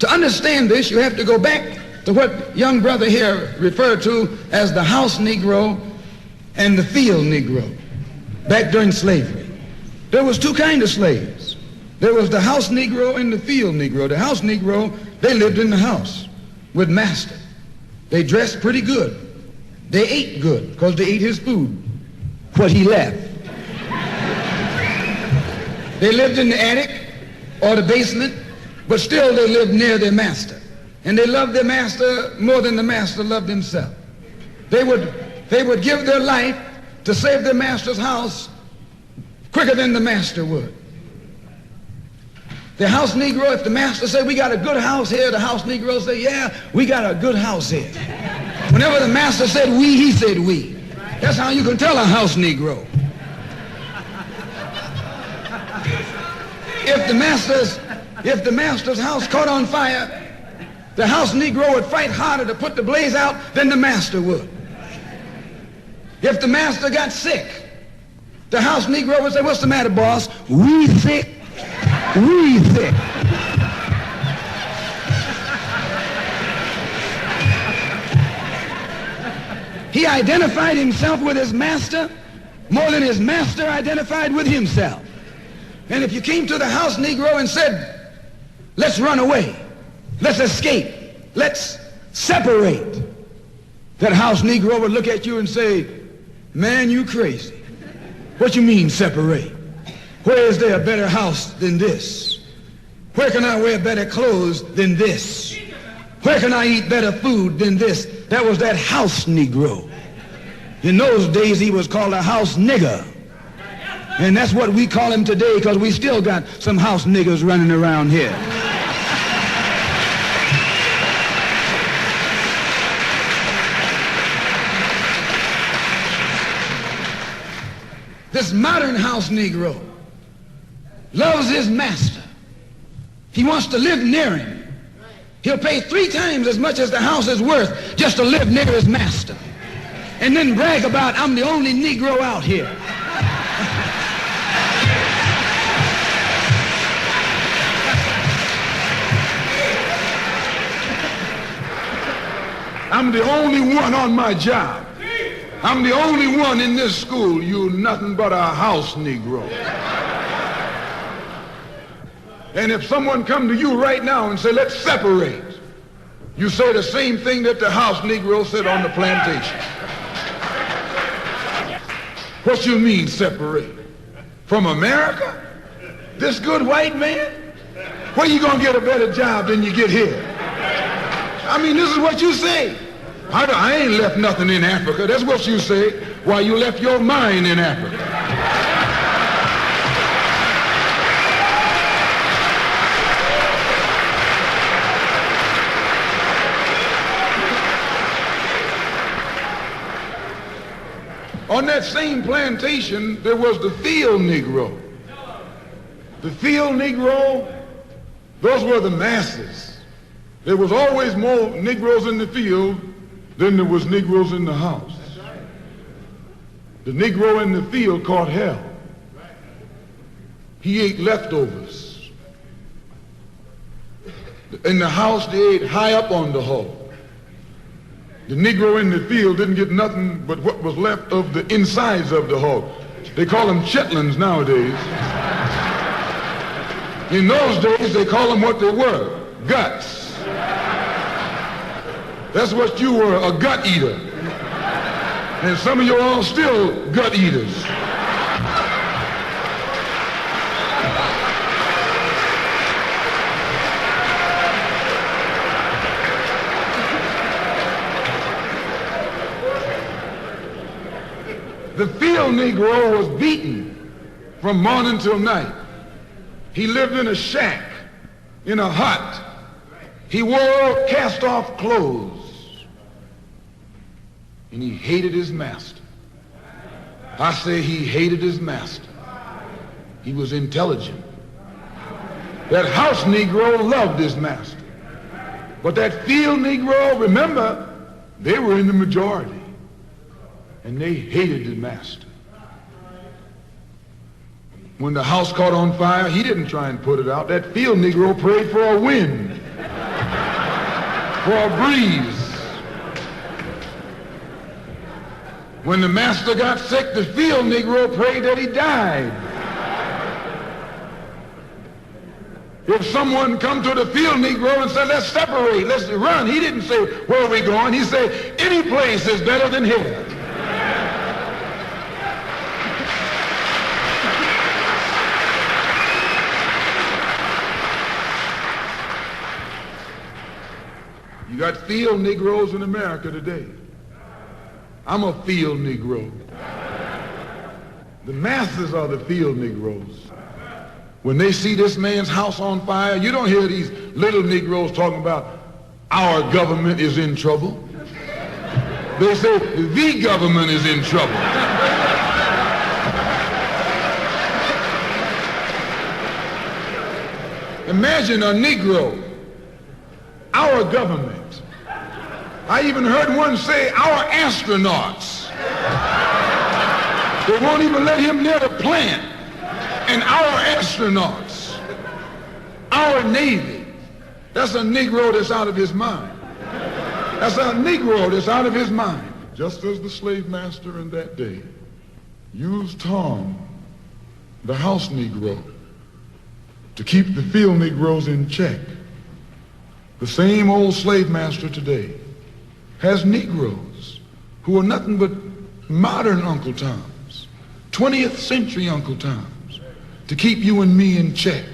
To understand this, you have to go back to what young brother here referred to as the house Negro and the field Negro. Back during slavery, there was two kinds of slaves. There was the house Negro and the field Negro. The house Negro, they lived in the house with master. They dressed pretty good. They ate good because they ate his food, what he left. They lived in the attic or the basement, but still they lived near their master. And they loved their master more than the master loved himself. They would give their life to save their master's house quicker than the master would. The house Negro, if the master said, we got a good house here, the house Negro say, yeah, we got a good house here. Whenever the master said we, he said we. That's how you can tell a house Negro. If the master's house caught on fire, the house Negro would fight harder to put the blaze out than the master would. If the master got sick, the house Negro would say, what's the matter, boss? We sick. We sick. He identified himself with his master more than his master identified with himself. And if you came to the house Negro and said, let's run away, let's escape, let's separate, that house Negro would look at you and say, man, you crazy. What you mean separate? Where is there a better house than this? Where can I wear better clothes than this? Where can I eat better food than this? That was that house Negro. In those days, he was called a house nigger. And that's what we call him today because we still got some house niggers running around here. This modern house Negro loves his master. He wants to live near him. He'll pay 3 times as much as the house is worth just to live near his master. And then brag about, I'm the only Negro out here. I'm the only one on my job. I'm the only one in this school. You're nothing but a house Negro. And if someone come to you right now and say, let's separate, you say the same thing that the house Negro said on the plantation. What you mean separate? From America? This good white man? Where you gonna get a better job than you get here? I mean, this is what you say. I ain't left nothing in Africa. That's what you say. Why, you left your mind in Africa. On that same plantation, there was the field Negro. The field Negro, those were the masses. There was always more Negroes in the field than there was Negroes in the house. The Negro in the field caught hell. He ate leftovers. In the house, they ate high up on the hog. The Negro in the field didn't get nothing but what was left of the insides of the hog. They call them chitlins nowadays. In those days, they call them what they were, guts. That's what you were, a gut eater. And some of you all still gut eaters. The field Negro was beaten from morning till night. He lived in a shack, in a hut. He wore cast-off clothes. And he hated his master. I say he hated his master. He was intelligent. That house Negro loved his master. But that field Negro, remember, they were in the majority. And they hated the master. When the house caught on fire, he didn't try and put it out. That field Negro prayed for a wind. for a breeze. When the master got sick, the field Negro prayed that he died. If someone come to the field Negro and said, let's separate, let's run, he didn't say, where are we going? He said, any place is better than here. You got field Negroes in America today. I'm a field Negro. The masses are the field Negroes. When they see this man's house on fire, you don't hear these little Negroes talking about our government is in trouble. They say the government is in trouble. Imagine a Negro, our government. I even heard one say our astronauts. They won't even let him near the plant. And our astronauts, our Navy, that's a Negro that's out of his mind. That's a Negro that's out of his mind. Just as the slave master in that day used Tom, the house Negro, to keep the field Negroes in check, the same old slave master today has Negroes who are nothing but modern Uncle Toms, 20th century Uncle Toms, to keep you and me in check,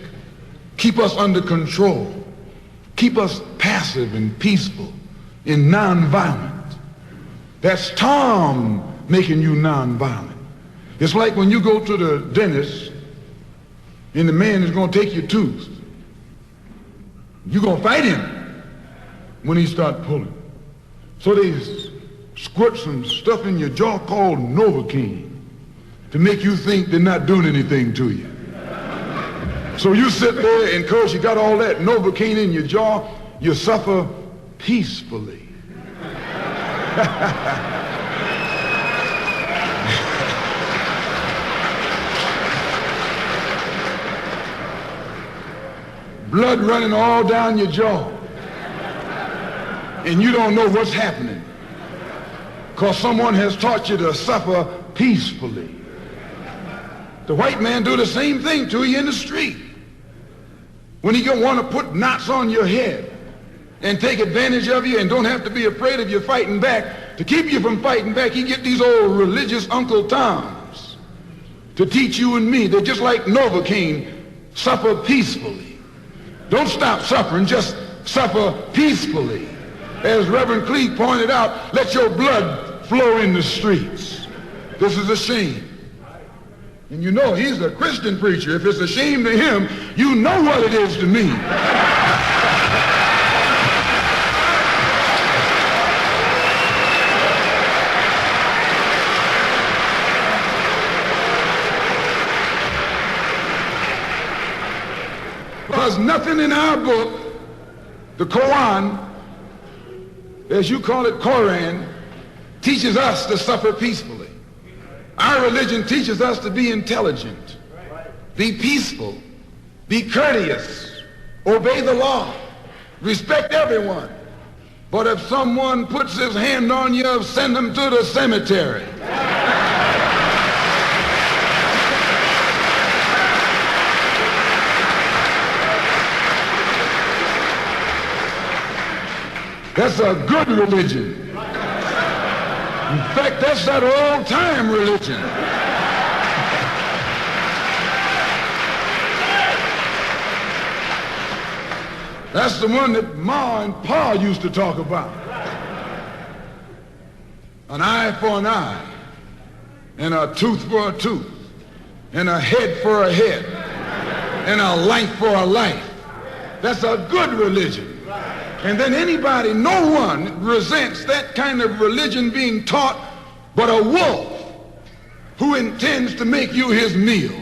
keep us under control, keep us passive and peaceful and nonviolent. That's Tom making you nonviolent. It's like when you go to the dentist and the man is going to take your tooth. You're going to fight him when he starts pulling. So they squirt some stuff in your jaw called Novocaine to make you think they're not doing anything to you. So you sit there, and because you got all that Novocaine in your jaw, you suffer peacefully. Blood running all down your jaw. And you don't know what's happening because someone has taught you to suffer peacefully. The white man do the same thing to you in the street. When he want to put knots on your head and take advantage of you and don't have to be afraid of you fighting back, to keep you from fighting back, he get these old religious Uncle Toms to teach you and me. They're just like Novocaine, suffer peacefully. Don't stop suffering, just suffer peacefully. As Reverend Cleave pointed out, let your blood flow in the streets. This is a shame. And you know he's a Christian preacher. If it's a shame to him, you know what it is to me. Because nothing in our book, the Quran, as you call it, Koran, teaches us to suffer peacefully. Our religion teaches us to be intelligent, be peaceful, be courteous, obey the law, respect everyone. But if someone puts his hand on you, send him to the cemetery. That's a good religion. In fact, that's that old-time religion. That's the one that Ma and Pa used to talk about. An eye for an eye, and a tooth for a tooth, and a head for a head, and a life for a life. That's a good religion. And then anybody, no one resents that kind of religion being taught but a wolf who intends to make you his meal.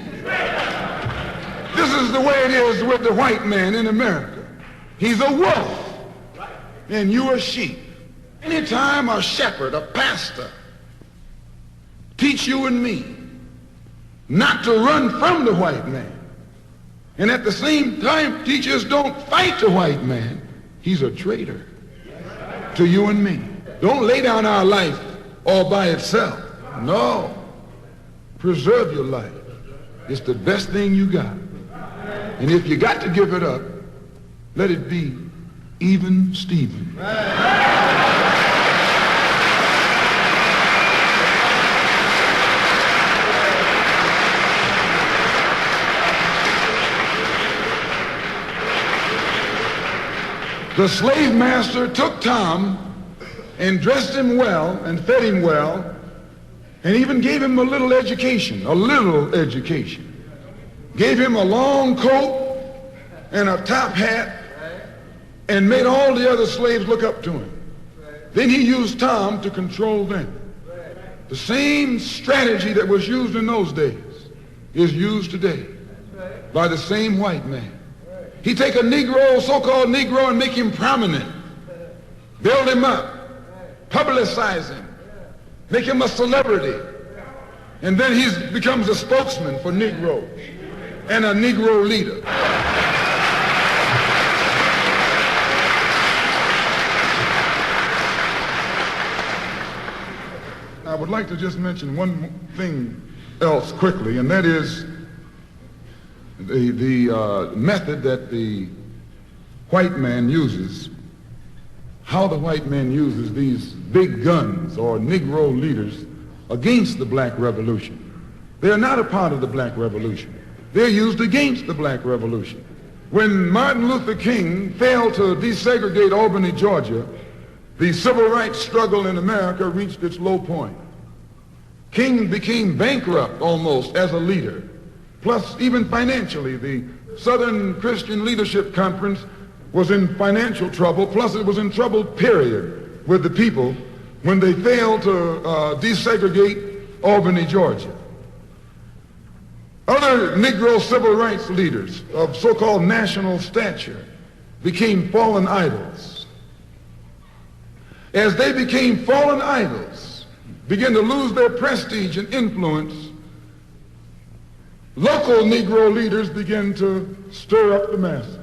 This is the way it is with the white man in America. He's a wolf and you a sheep. Anytime a shepherd, a pastor, teach you and me not to run from the white man, and at the same time teach us don't fight the white man, he's a traitor. to you and me. Don't lay down our life all by itself. No. Preserve your life. It's the best thing you got. And if you got to give it up, let it be even Stephen. The slave master took Tom and dressed him well and fed him well and even gave him a little education. Gave him a long coat and a top hat and made all the other slaves look up to him. Then he used Tom to control them. The same strategy that was used in those days is used today by the same white man. He take a Negro, so-called Negro, and make him prominent, build him up, publicize him, make him a celebrity, and then he becomes a spokesman for Negroes and a Negro leader. I would like to just mention one thing else quickly, and that is the method that the white man uses, how the white man uses these big guns or Negro leaders against the black revolution. They are not a part of the black revolution. They're used against the black revolution. When Martin Luther King failed to desegregate Albany, Georgia, the civil rights struggle in America reached its low point. King became bankrupt almost as a leader. Plus, even financially, the Southern Christian Leadership Conference was in financial trouble. Plus, it was in trouble, period, with the people when they failed to desegregate Albany, Georgia. Other Negro civil rights leaders of so-called national stature became fallen idols. As they became fallen idols, began to lose their prestige and influence, local Negro leaders began to stir up the masses.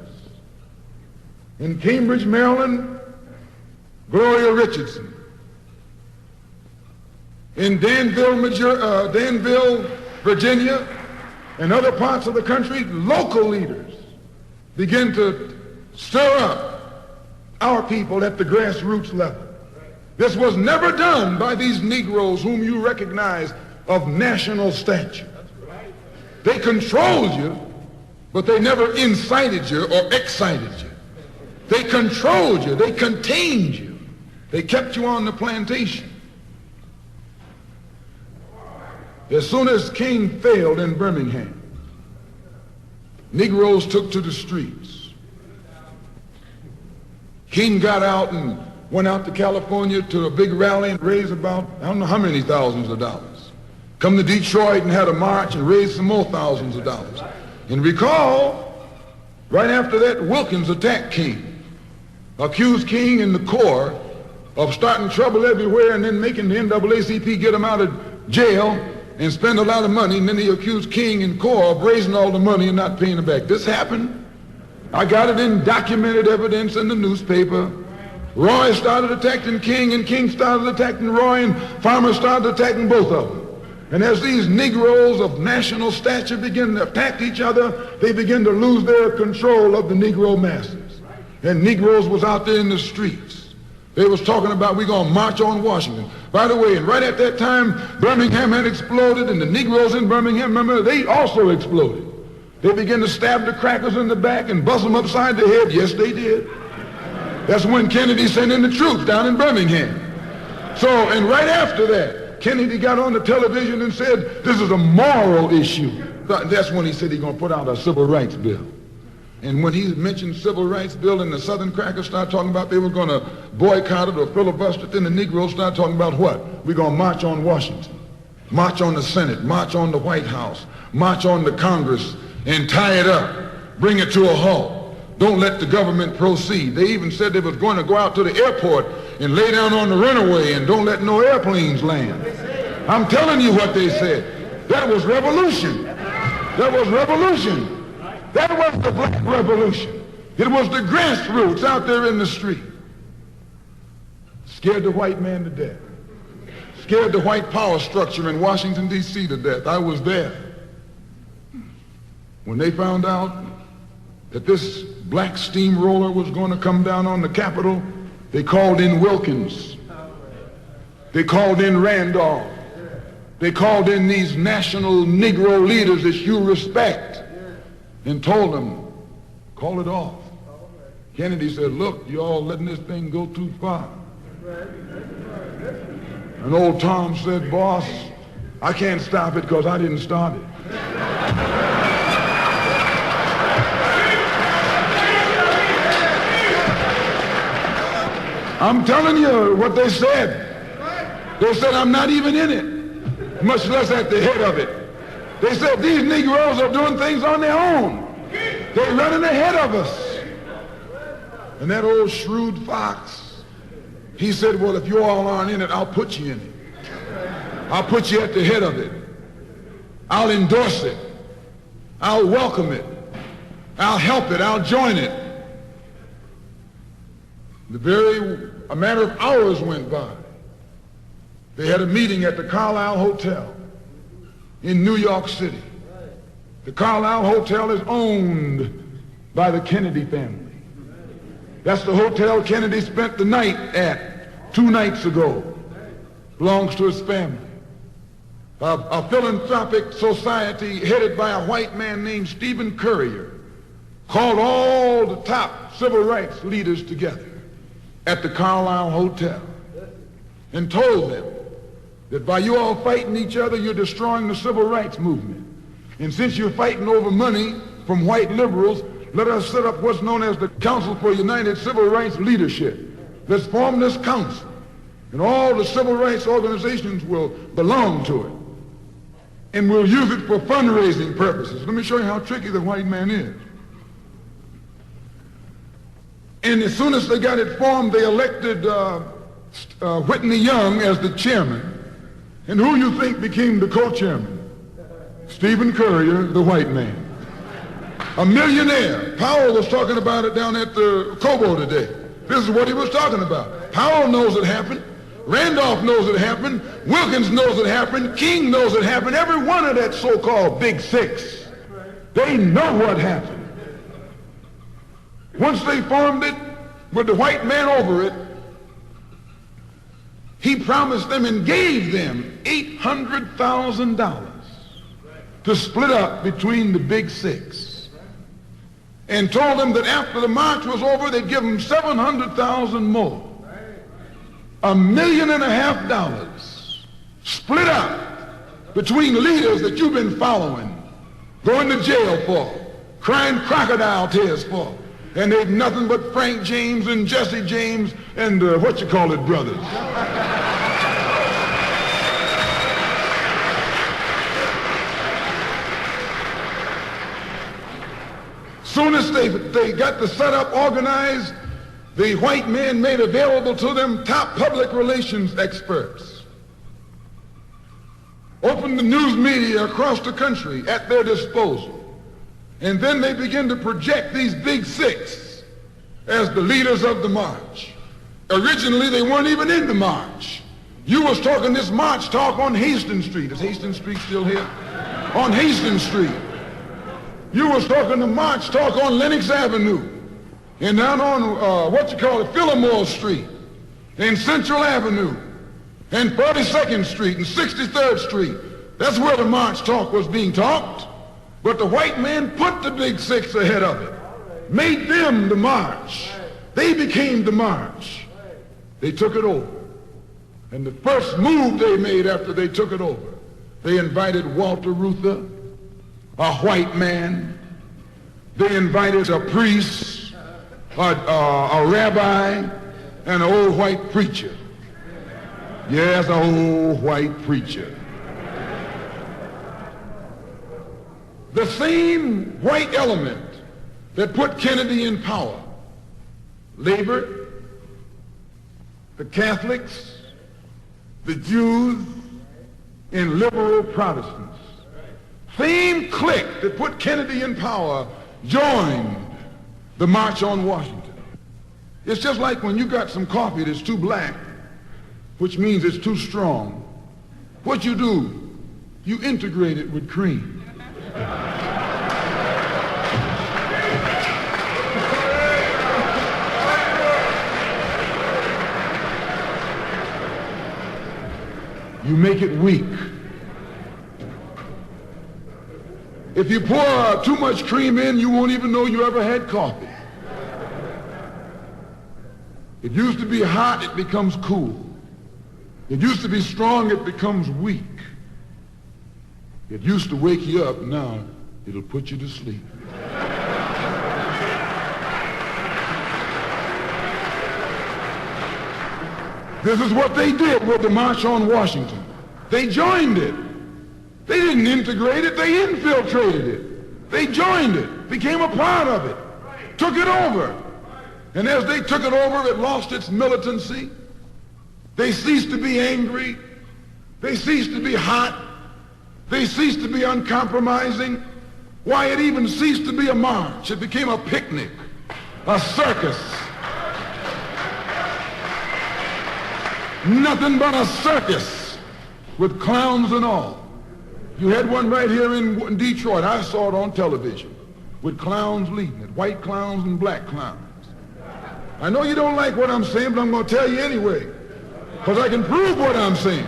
In Cambridge, Maryland, Gloria Richardson. In Danville, Virginia, and other parts of the country, local leaders began to stir up our people at the grassroots level. This was never done by these Negroes whom you recognize of national stature. They controlled you, but they never incited you or excited you. They controlled you. They contained you. They kept you on the plantation. As soon as King failed in Birmingham, Negroes took to the streets. King got out and went out to California to a big rally and raised about, I don't know how many thousands of dollars. Come to Detroit and had a march and raised some more thousands of dollars. And recall, right after that, Wilkins attacked King, accused King and the Corps of starting trouble everywhere and then making the NAACP get him out of jail and spend a lot of money, and then he accused King and Corps of raising all the money and not paying it back. This happened. I got it in documented evidence in the newspaper. Roy started attacking King, and King started attacking Roy, and farmers started attacking both of them. And as these Negroes of national stature begin to attack each other, they begin to lose their control of the Negro masses. And Negroes was out there in the streets. They was talking about, we're going to march on Washington. By the way, and right at that time, Birmingham had exploded, and the Negroes in Birmingham, remember, they also exploded. They began to stab the crackers in the back and bust them upside the head. Yes, they did. That's when Kennedy sent in the troops down in Birmingham. So, and right after that, Kennedy got on the television and said, this is a moral issue. That's when he said he's going to put out a civil rights bill. And when he mentioned civil rights bill and the Southern crackers started talking about they were going to boycott it or filibuster it, then the Negroes started talking about what? We're going to march on Washington, march on the Senate, march on the White House, march on the Congress, and tie it up, bring it to a halt. Don't let the government proceed. They even said they was going to go out to the airport and lay down on the runway and don't let no airplanes land. I'm telling you what they said. That was revolution. That was revolution. That was the black revolution. It was the grassroots out there in the street. Scared the white man to death. Scared the white power structure in Washington, D.C. to death. I was there. When they found out that this black steamroller was going to come down on the Capitol, they called in Wilkins. They called in Randolph. They called in these national Negro leaders that you respect and told them, call it off. Kennedy said, look, you all letting this thing go too far. And old Tom said, boss, I can't stop it because I didn't start it. I'm telling you what they said. They said, I'm not even in it, much less at the head of it. They said, these Negroes are doing things on their own. They're running ahead of us. And that old shrewd fox, he said, well, if you all aren't in it, I'll put you in it. I'll put you at the head of it. I'll endorse it. I'll welcome it. I'll help it. I'll join it. A matter of hours went by. They had a meeting at the Carlisle Hotel in New York City. The Carlisle Hotel is owned by the Kennedy family. That's the hotel Kennedy spent the night at 2 nights ago. Belongs to his family. A philanthropic society headed by a white man named Stephen Currier called all the top civil rights leaders together at the Carlisle Hotel and told them that by you all fighting each other, you're destroying the civil rights movement. And since you're fighting over money from white liberals, let us set up what's known as the Council for United Civil Rights Leadership. Let's form this council, and all the civil rights organizations will belong to it. And we'll use it for fundraising purposes. Let me show you how tricky the white man is. And as soon as they got it formed, they elected Whitney Young as the chairman. And who you think became the co-chairman? Stephen Currier, the white man. A millionaire. Powell was talking about it down at the Cobo today. This is what he was talking about. Powell knows it happened. Randolph knows it happened. Wilkins knows it happened. King knows it happened. Every one of that so-called Big Six. They know what happened. Once they formed it with the white man over it, he promised them and gave them $800,000 to split up between the Big Six, and told them that after the march was over, they'd give them $700,000 more. $1.5 million split up between leaders that you've been following, going to jail for, crying crocodile tears for, and they've nothing but Frank James and Jesse James and brothers. Soon as they got the setup organized, the white men made available to them top public relations experts. Opened the news media across the country at their disposal. And then they begin to project these Big Six as the leaders of the march. Originally, they weren't even in the march. You was talking this march talk on Hastings Street. Is Hastings Street still here? On Hastings Street. You was talking the march talk on Lenox Avenue. And down on, Fillmore Street. And Central Avenue. And 42nd Street and 63rd Street. That's where the march talk was being talked. But the white man put the Big Six ahead of it. Made them the march. They became the march. They took it over. And the first move they made after they took it over, they invited Walter Reuther, a white man. They invited a priest, a rabbi, and an old white preacher. Yes, an old white preacher. The same white element that put Kennedy in power, labor, the Catholics, the Jews, and liberal Protestants. Same clique that put Kennedy in power joined the March on Washington. It's just like when you got some coffee that's too black which means it's too strong, what you do, you integrate it with cream. You make it weak. If you pour too much cream in, you won't even know you ever had coffee. It used to be hot, it becomes cool. It used to be strong, it becomes weak. It used to wake you up, now it'll put you to sleep. This is what they did with the March on Washington. They joined it. They didn't integrate it, they infiltrated it. They joined it, became a part of it, took it over. And as they took it over, it lost its militancy. They ceased to be angry. They ceased to be hot. They ceased to be uncompromising. Why, it even ceased to be a march. It became a picnic, a circus. Nothing but a circus with clowns and all. You had one right here in Detroit. I saw it on television with clowns leading it, white clowns and black clowns. I know you don't like what I'm saying, but I'm going to tell you anyway, because I can prove what I'm saying.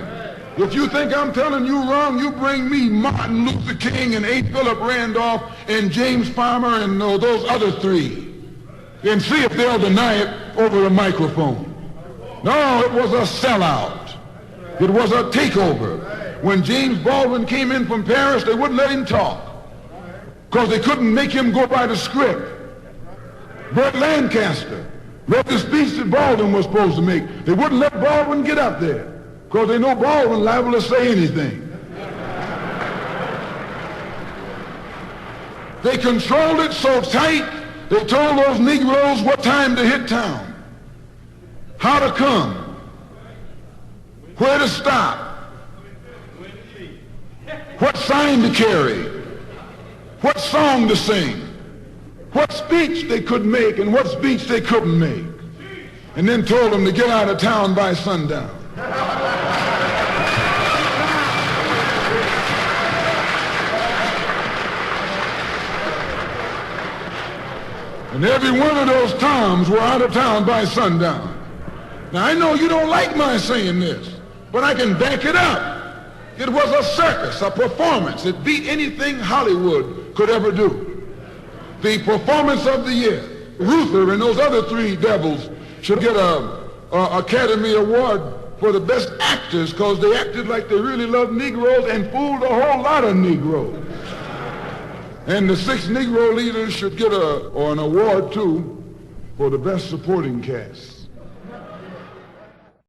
If you think I'm telling you wrong, you bring me Martin Luther King and A. Philip Randolph and James Farmer and those other three, and see if they'll deny it over a microphone. No, it was a sellout. It was a takeover. When James Baldwin came in from Paris, they wouldn't let him talk because they couldn't make him go by the script. Burt Lancaster read the speech that Baldwin was supposed to make. They wouldn't let Baldwin get up there because they know Baldwin liable to say anything. They controlled it so tight, they told those Negroes what time to hit town, how to come, where to stop, what sign to carry, what song to sing, what speech they could make and what speech they couldn't make, and then told them to get out of town by sundown. And every one of those Toms were out of town by sundown. Now, I know you don't like my saying this, but I can back it up. It was a circus, a performance. It beat anything Hollywood could ever do. The performance of the year. Ruther and those other three devils should get a Academy Award for the best actors because they acted like they really loved Negroes and fooled a whole lot of Negroes. And the 6 Negro leaders should get an award too for the best supporting cast.